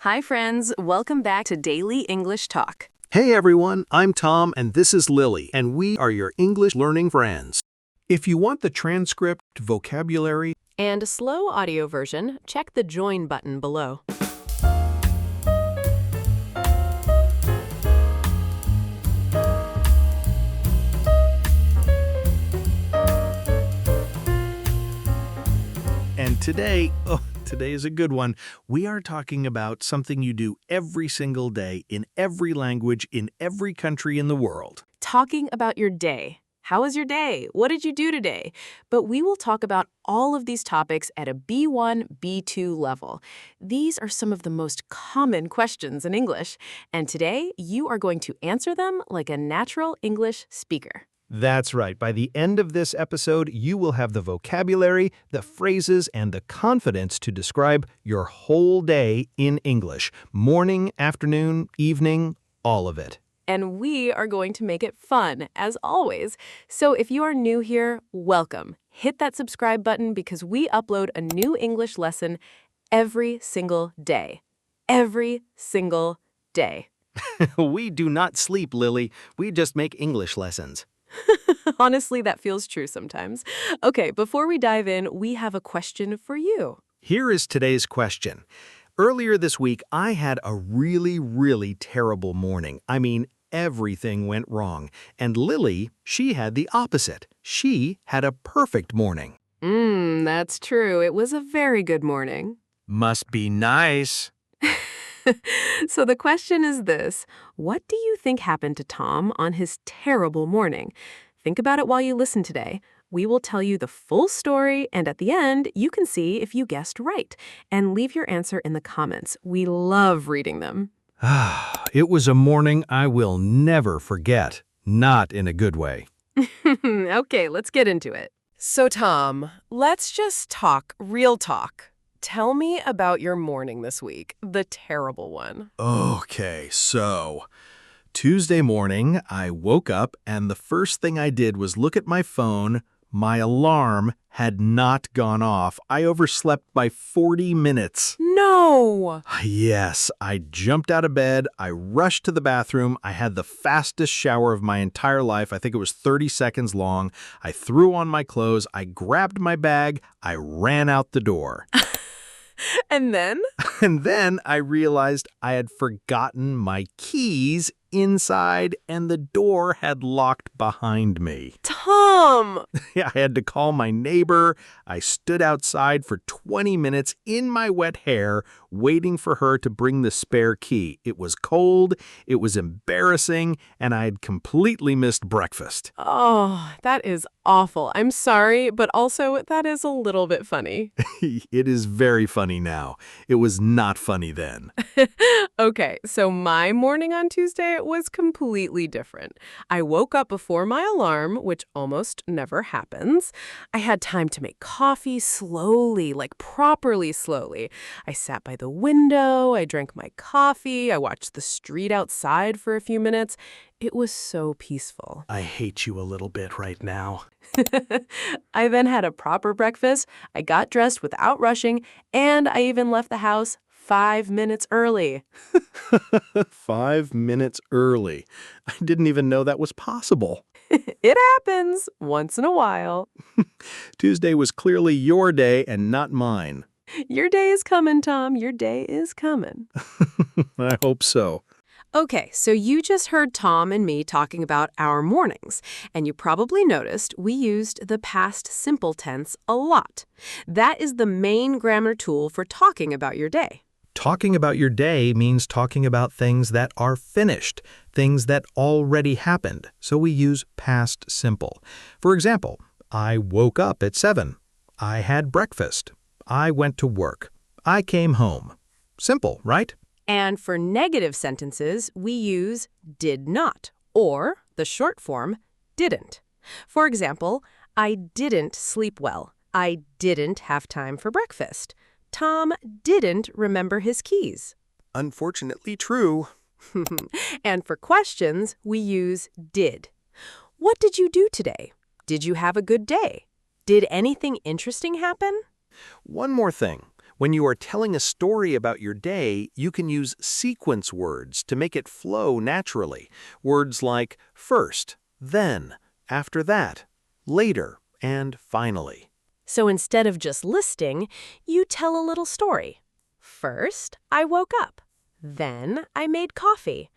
Hi, friends. Welcome back to Daily English Talk. Hey everyone, I'm Tom and this is Lily, and we are your English learning friends. If you want the transcript, vocabulary, And a slow audio version, check the join button below. and today is a good one. We are talking about something you do every single day in every language in every country in the world. Talking about your day. How was your day? What did you do today? But we will talk about all of these topics at a B1-B2 level. These are some of the most common questions in English, and today you are going to answer them like a natural English speaker. That's right. By the end of this episode, you will have the vocabulary, the phrases, and the confidence to describe your whole day in English. Morning, afternoon, evening, all of it. And we are going to make it fun, as always. So if you are new here, welcome. Hit that subscribe button because we upload a new English lesson every single day. Every single day. We do not sleep, Lily. We just make English lessons. Honestly, that feels true sometimes. Okay, before we dive in, we have a question for you. Here is today's question. Earlier this week, I had a really terrible morning. I mean, everything went wrong. And Lily, she had the opposite. She had a perfect morning. That's true. It was a very good morning. Must be nice. So the question is this: what do you think happened to Tom on his terrible morning? Think about it while you listen today. We will tell you the full story, and at the end, you can see if you guessed right. And leave your answer in the comments. We love reading them. It was a morning I will never forget. Not in a good way. Okay, let's get into it. So, Tom, let's just talk real talk. Tell me about your morning this week, the terrible one. Okay, so Tuesday morning, I woke up and the first thing I did was look at my phone. My alarm had not gone off. I overslept by 40 minutes. No! Yes, I jumped out of bed. I rushed to the bathroom. I had the fastest shower of my entire life. I think it was 30 seconds long. I threw on my clothes. I grabbed my bag. I ran out the door. And then? And then I realized I had forgotten my keys inside and the door had locked behind me. Tom! Yeah, I had to call my neighbor. I stood outside for 20 minutes in my wet hair, waiting for her to bring the spare key. It was cold, it was embarrassing, and I had completely missed breakfast. Oh, that is awful. I'm sorry, but also that is a little bit funny. It is very funny now. It was not funny then. Okay, so my morning on Tuesday was completely different. I woke up before my alarm, which almost never happens. I had time to make coffee slowly, like properly slowly. I sat by the window, I drank my coffee, I watched the street outside for a few minutes. It was so peaceful. I hate you a little bit right now. I then had a proper breakfast, I got dressed without rushing, and I even left the house 5 minutes early. 5 minutes early. I didn't even know that was possible. It happens once in a while. Tuesday was clearly your day and not mine. Your day is coming, Tom. Your day is coming. I hope so. Okay, so you just heard Tom and me talking about our mornings, and you probably noticed we used the past simple tense a lot. That is the main grammar tool for talking about your day. Talking about your day means talking about things that are finished, things that already happened, so we use past simple. For example, I woke up at 7. I had breakfast. I went to work. I came home. Simple, right? And for negative sentences, we use did not, or the short form, didn't. For example, I didn't sleep well. I didn't have time for breakfast. Tom didn't remember his keys. Unfortunately true. And for questions, we use did. What did you do today? Did you have a good day? Did anything interesting happen? One more thing. When you are telling a story about your day, you can use sequence words to make it flow naturally. Words like first, then, after that, later, and finally. So instead of just listing, you tell a little story. First, I woke up. Then, I made coffee.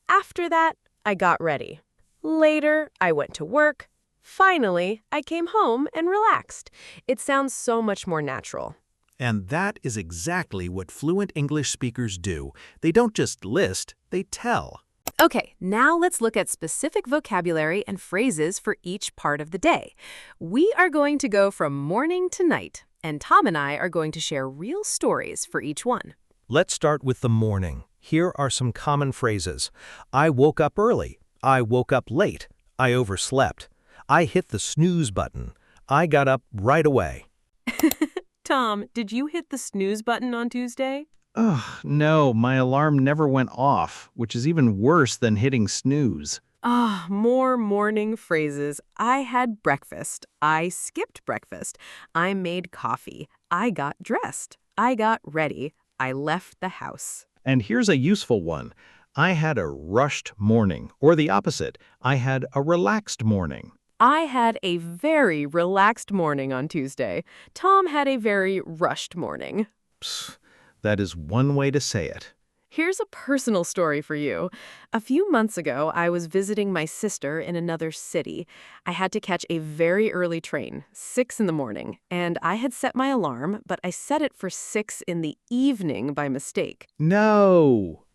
After that, I got ready. Later, I went to work. Finally, I came home and relaxed. It sounds so much more natural. And that is exactly what fluent English speakers do. They don't just list, they tell. Okay, now let's look at specific vocabulary and phrases for each part of the day. We are going to go from morning to night, and Tom and I are going to share real stories for each one. Let's start with the morning. Here are some common phrases. I woke up early. I woke up late. I overslept. I hit the snooze button. I got up right away. Tom, did you hit the snooze button on Tuesday? Ugh, no, my alarm never went off, which is even worse than hitting snooze. More morning phrases. I had breakfast. I skipped breakfast. I made coffee. I got dressed. I got ready. I left the house. And here's a useful one. I had a rushed morning, or the opposite. I had a relaxed morning. I had a very relaxed morning on Tuesday. Tom had a very rushed morning. Psst, that is one way to say it. Here's a personal story for you. A few months ago, I was visiting my sister in another city. I had to catch a very early train, 6 in the morning, and I had set my alarm, but I set it for 6 in the evening by mistake. No!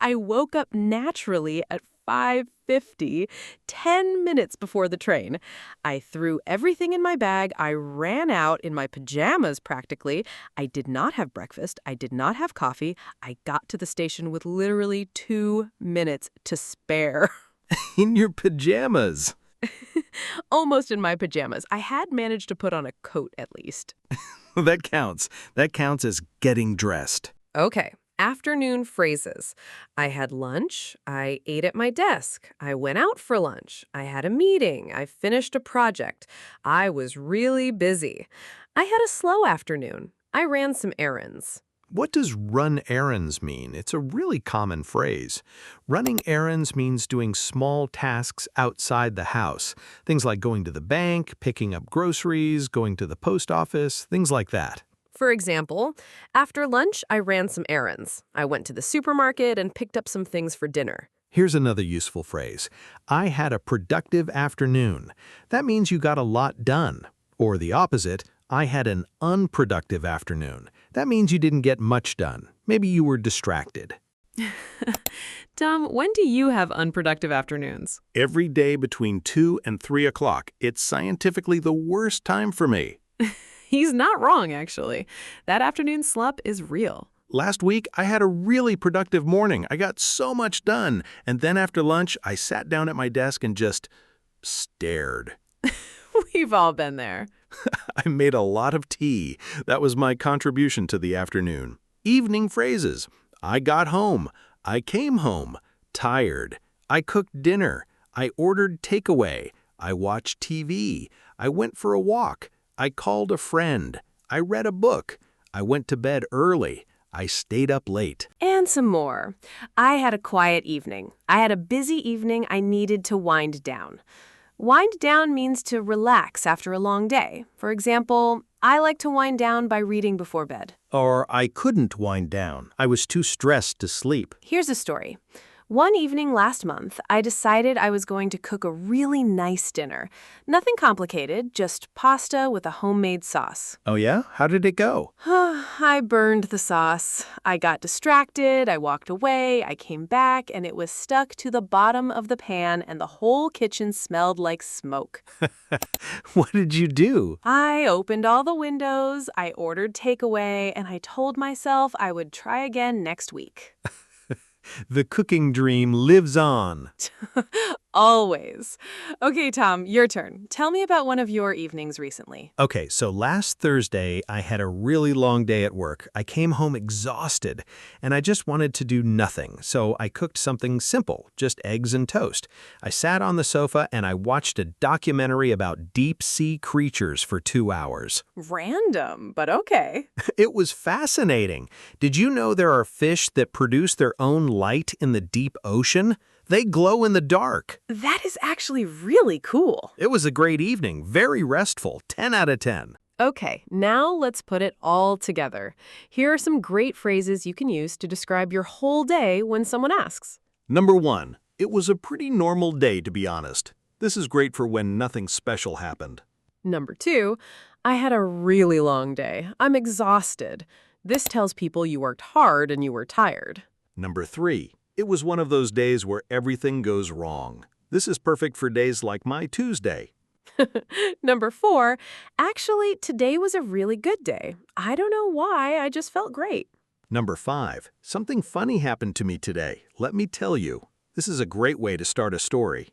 I woke up naturally at 5:50, 10 minutes before the train. I threw everything in my bag. I ran out in my pajamas practically. I did not have breakfast. I did not have coffee. I got to the station with literally 2 minutes to spare. In your pajamas. Almost in my pajamas. I had managed to put on a coat at least. That counts. That counts as getting dressed. Okay. Afternoon phrases. I had lunch. I ate at my desk. I went out for lunch. I had a meeting. I finished a project. I was really busy. I had a slow afternoon. I ran some errands. What does run errands mean? It's a really common phrase. Running errands means doing small tasks outside the house. Things like going to the bank, picking up groceries, going to the post office, things like that. For example, after lunch, I ran some errands. I went to the supermarket and picked up some things for dinner. Here's another useful phrase. I had a productive afternoon. That means you got a lot done. Or the opposite, I had an unproductive afternoon. That means you didn't get much done. Maybe you were distracted. Tom, when do you have unproductive afternoons? Every day between 2 and 3 o'clock. It's scientifically the worst time for me. He's not wrong, actually. That afternoon slump is real. Last week, I had a really productive morning. I got so much done. And then after lunch, I sat down at my desk and just stared. We've all been there. I made a lot of tea. That was my contribution to the afternoon. Evening phrases. I got home. I came home. Tired. I cooked dinner. I ordered takeaway. I watched TV. I went for a walk. I called a friend. I read a book. I went to bed early. I stayed up late. And some more. I had a quiet evening. I had a busy evening. I needed to wind down. Wind down means to relax after a long day. For example, I like to wind down by reading before bed. Or I couldn't wind down. I was too stressed to sleep. Here's a story. One evening last month, I decided I was going to cook a really nice dinner. Nothing complicated, just pasta with a homemade sauce. Oh yeah? How did it go? I burned the sauce. I got distracted, I walked away, I came back, and it was stuck to the bottom of the pan, and the whole kitchen smelled like smoke. What did you do? I opened all the windows, I ordered takeaway, and I told myself I would try again next week. The cooking dream lives on. Always. Okay, Tom, your turn. Tell me about one of your evenings recently. Okay, so last Thursday, I had a really long day at work. I came home exhausted, and I just wanted to do nothing, so I cooked something simple, just eggs and toast. I sat on the sofa and I watched a documentary about deep-sea creatures for 2 hours. Random, but okay. It was fascinating. Did you know there are fish that produce their own light in the deep ocean? They glow in the dark. That is actually really cool. It was a great evening, very restful, 10 out of 10. Okay, now let's put it all together. Here are some great phrases you can use to describe your whole day when someone asks. Number 1, it was a pretty normal day to be honest. This is great for when nothing special happened. Number 2, I had a really long day. I'm exhausted. This tells people you worked hard and you were tired. Number 3, it was one of those days where everything goes wrong. This is perfect for days like my Tuesday. Number 4, actually, today was a really good day. I don't know why, I just felt great. Number 5, something funny happened to me today. Let me tell you. This is a great way to start a story.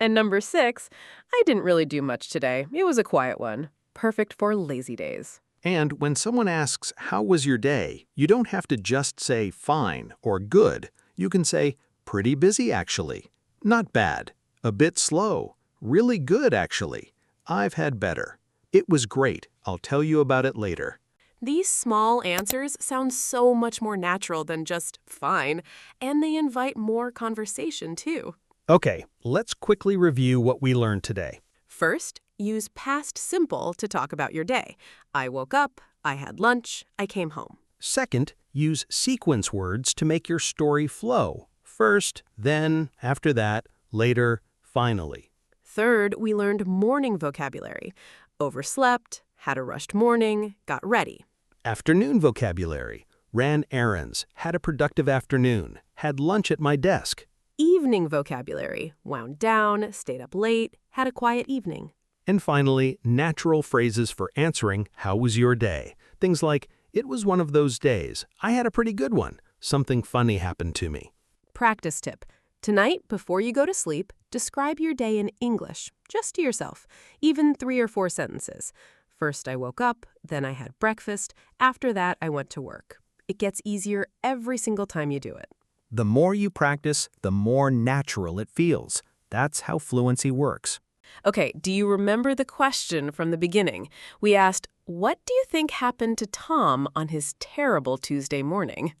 And number 6, I didn't really do much today. It was a quiet one. Perfect for lazy days. And when someone asks, how was your day, you don't have to just say fine or good. You can say, pretty busy actually. Not bad. A bit slow. Really good actually. I've had better. It was great. I'll tell you about it later. These small answers sound so much more natural than just fine, and they invite more conversation too. Okay, let's quickly review what we learned today. First, use past simple to talk about your day. I woke up, I had lunch, I came home. Second, use sequence words to make your story flow. First, then, after that, later, finally. Third, we learned morning vocabulary. Overslept, had a rushed morning, got ready. Afternoon vocabulary. Ran errands, had a productive afternoon, had lunch at my desk. Evening vocabulary. Wound down, stayed up late, had a quiet evening. And finally, natural phrases for answering, how was your day? Things like, it was one of those days. I had a pretty good one. Something funny happened to me. Practice tip. Tonight, before you go to sleep, describe your day in English, just to yourself, even 3 or 4 sentences. First, I woke up, then I had breakfast. After that, I went to work. It gets easier every single time you do it. The more you practice, the more natural it feels. That's how fluency works. Okay, do you remember the question from the beginning? We asked, what do you think happened to Tom on his terrible Tuesday morning?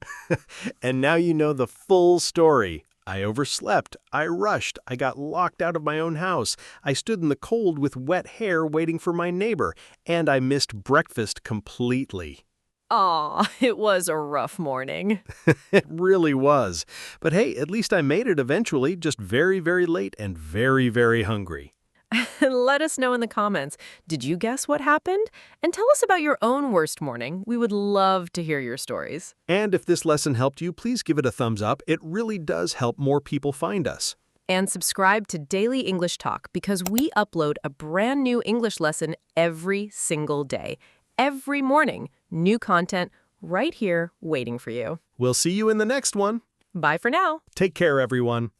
And now you know the full story. I overslept, I rushed, I got locked out of my own house, I stood in the cold with wet hair waiting for my neighbor, and I missed breakfast completely. Aw, it was a rough morning. It really was. But hey, at least I made it eventually, just very, very late and very, very hungry. Let us know in the comments. Did you guess what happened? And tell us about your own worst morning. We would love to hear your stories. And if this lesson helped you, please give it a thumbs up. It really does help more people find us. And subscribe to Daily English Talk because we upload a brand new English lesson every single day. Every morning, new content right here waiting for you. We'll see you in the next one. Bye for now. Take care, everyone.